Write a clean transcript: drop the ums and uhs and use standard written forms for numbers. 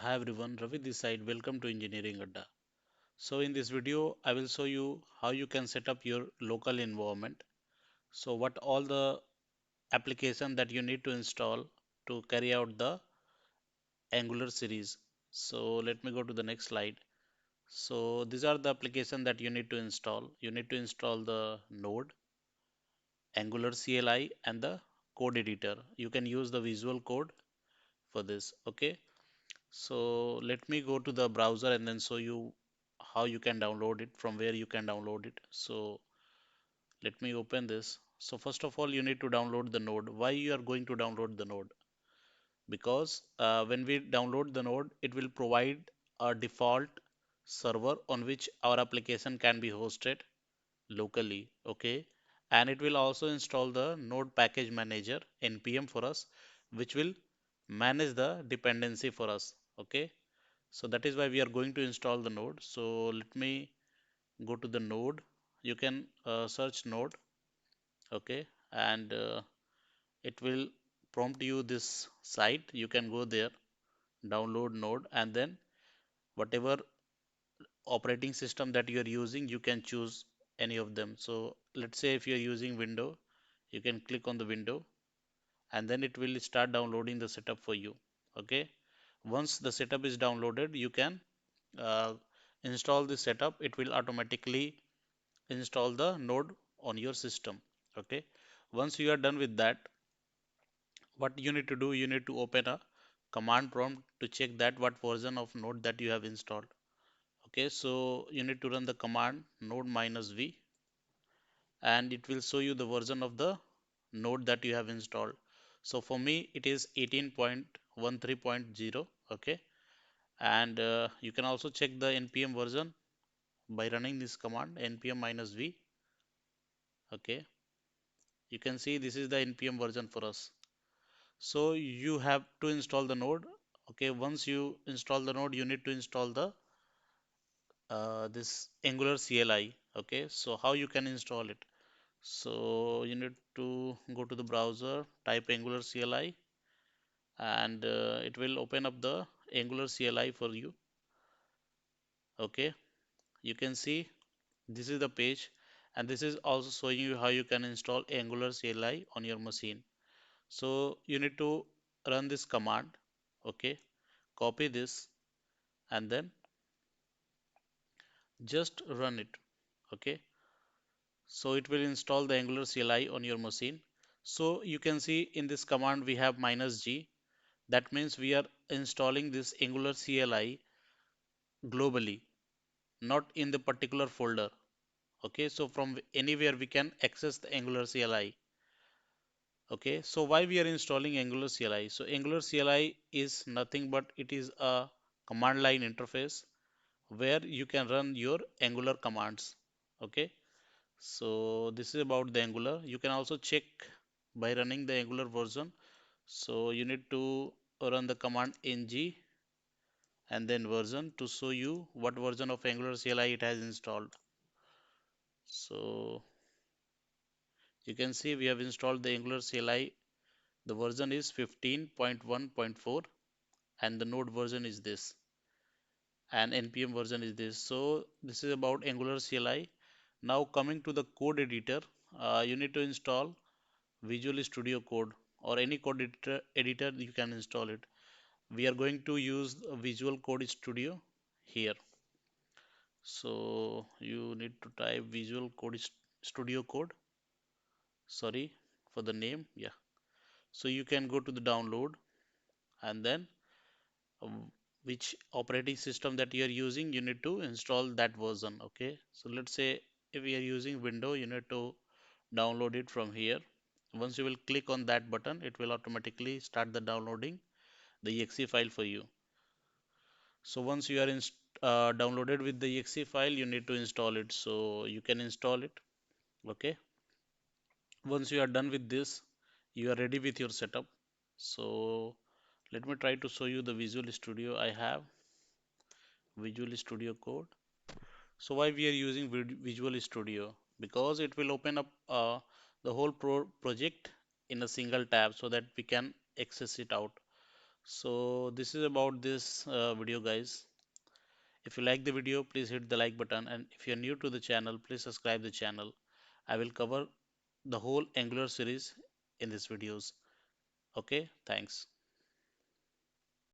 Hi everyone, Ravi this side. Welcome to Engineering Adda. So in this video, I will show you how you can set up your local environment. So what all the application that you need to install to carry out the Angular series. So let me go to the next slide. So these are the application that you need to install. You need to install the Node, Angular CLI, and the code editor. You can use the Visual Code for this. Okay. So let me go to the browser and then show you how you can download it, from where you can download it. So let me open this. So first of all, you need to download the node. Why you are going to download the node? Because when we download the node, it will provide a default server on which our application can be hosted locally. Okay. And it will also install the node package manager npm for us, which will manage the dependency for us. Okay. So that is why we are going to install the node. So let me go to the node. You can search node, okay, and it will prompt you this site. You can go there, download node, and then whatever operating system that you are using, you can choose any of them. So let's say if you are using window, you can click on the window, and then it will start downloading the setup for you. Okay, once the setup is downloaded, you can uh, install the setup. It will automatically install the node on your system. Okay, once you are done with that, what you need to do, you need to open a command prompt to check that what version of node that you have installed. Okay, so you need to run the command node minus v, and it will show you the version of the node that you have installed. So for me it is 18.13.0. Okay, and you can also check the npm version by running this command npm minus v. Okay, you can see this is the npm version for us. So you have to install the node. Okay, once you install the node, you need to install the this Angular CLI. Okay, so how you can install it? So you need to go to the browser, type Angular CLI, and it will open up the Angular CLI for you. Okay, you can see this is the page, and this is also showing you how you can install Angular CLI on your machine. So you need to run this command. Okay, copy this and then just run it. Okay, so it will install the Angular CLI on your machine. So you can see in this command we have -g. That means we are installing this Angular CLI globally, not in the particular folder. Okay, so from anywhere we can access the Angular CLI. Okay, so why we are installing Angular CLI? So Angular CLI is nothing but it is a command line interface where you can run your Angular commands. Okay, so this is about the Angular. You can also check by running the Angular version. So you need to run the command ng and then version to show you what version of Angular CLI it has installed. So you can see we have installed the Angular CLI. The version is 15.1.4 and the node version is this, and npm version is this. So this is about Angular CLI. Now coming to the code editor, you need to install Visual Studio Code or any code editor you can install it. We are going to use Visual Code Studio here. So you need to type Visual Code Studio Code. Sorry for the name. Yeah. So you can go to the download and then which operating system that you are using, you need to install that version. Okay. So let's say if we are using Windows, you need to download it from here. Once you will click on that button, it will automatically start the downloading the exe file for you. So once you are downloaded with the exe file, you need to install it. So you can install it. Okay. Once you are done with this, you are ready with your setup. So let me try to show you the Visual Studio. I have Visual Studio Code. So why we are using Visual Studio? Because it will open up the whole project in a single tab so that we can access it out. So this is about this video, guys. If you like the video, please hit the like button, and if you're new to the channel, please subscribe the channel. I will cover the whole Angular series in these videos. Okay, thanks.